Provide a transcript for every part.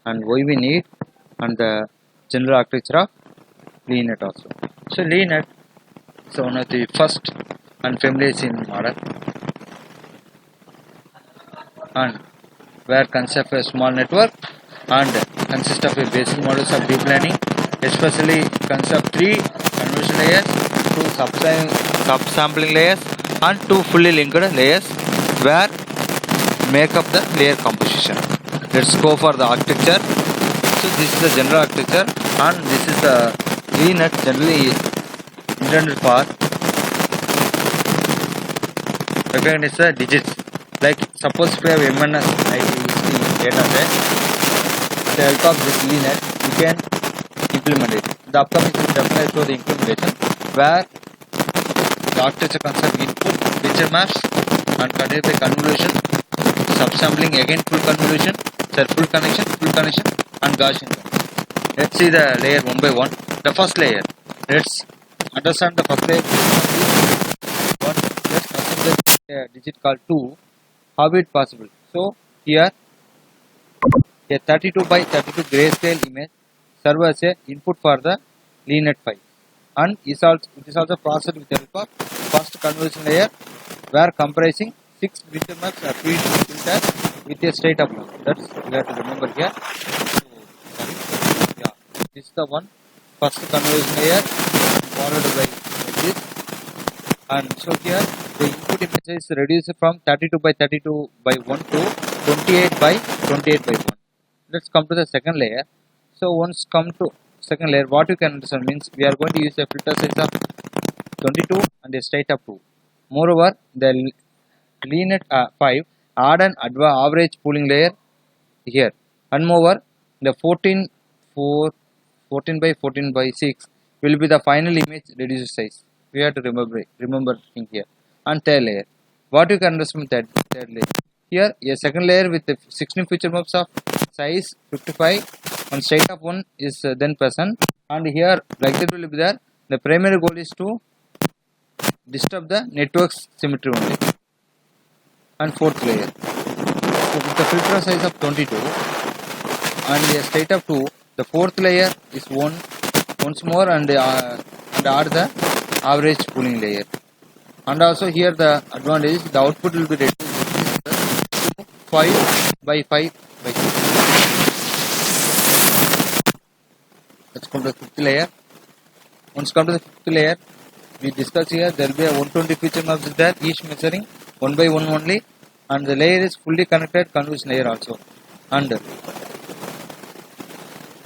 and why we need, and the general architecture of LeNet also. So LeNet is one of the first and familiar in model, and where concept a small network and consist of a basic models of deep learning, especially concept 3 convolution layers, 2 subsampling layers, and 2 fully linked layers where make up the layer composition. Let's go for the architecture. So this is the general architecture, and this is the LeNet generally intended for recognize the digits. Like suppose if we have MNS data set, with the help of this LeNet we can implement it. The upcoming is definitely show the implementation where the architecture concept input, feature maps, and contain the convolution, subsampling again full convolution, full connection, and Gaussian. Let's see the layer one by one. The first layer. Let's understand the first layer. One. Let's assume the digit called 2. How it possible? So here a 32 by 32 grayscale image serves as a input for the LeNet-5, and it is also processed with the help of first convolution layer where comprising 6 feature maps are filtered with a straight up one. That's you have to remember here. So, this is the one first convolution layer followed by this, and so here the input image is reduced from 32 by 32 by 1 to 28 by 28 by 1. Let's come to the second layer. So once come to second layer, what you can understand means we are going to use a filter size of 22 and a straight up 2. Moreover, the LeNet-5 add an average pooling layer here, and moreover the 14 by 14 by 6 will be the final image reduced size. We have to remember thing here. And third layer, what you can understand that third layer here, a second layer with the 16 feature maps of size 55 and straight up one is then present, and here like that will be there. The primary goal is to disturb the network's symmetry only. And fourth layer, so with the filter size of 22 and a straight up 2, the fourth layer is once more and add the average pooling layer. And also here the advantage is the output will be reduced to 5 by 5 by 6. Let's come to the fifth layer. Once come to the fifth layer, we discuss here there will be a 120 feature maps there, each measuring 1 by 1 only, and the layer is fully connected convolution layer also. And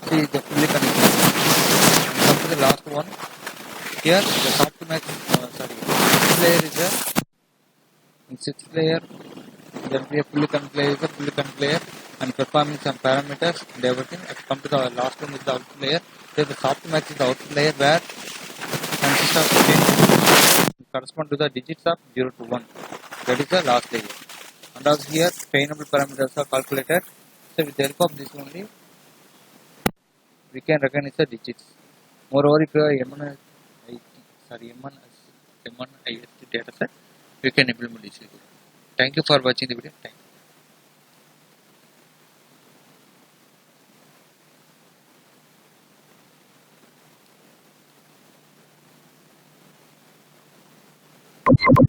see the fully connected. Come to the last one. Here the softmax sixth layer is a in sixth layer there will be a fully connected layer and performing some parameters and everything. Come to the last one is the output layer. Here the softmax is the output layer where consists of 15 correspond to the digits of 0 to 1. That is the last layer. And also here trainable parameters are calculated. So with the help of this only we can recognize the digits. Moreover, if you have M1IST data set, we can implement this. Thank you for watching the video. Thank you.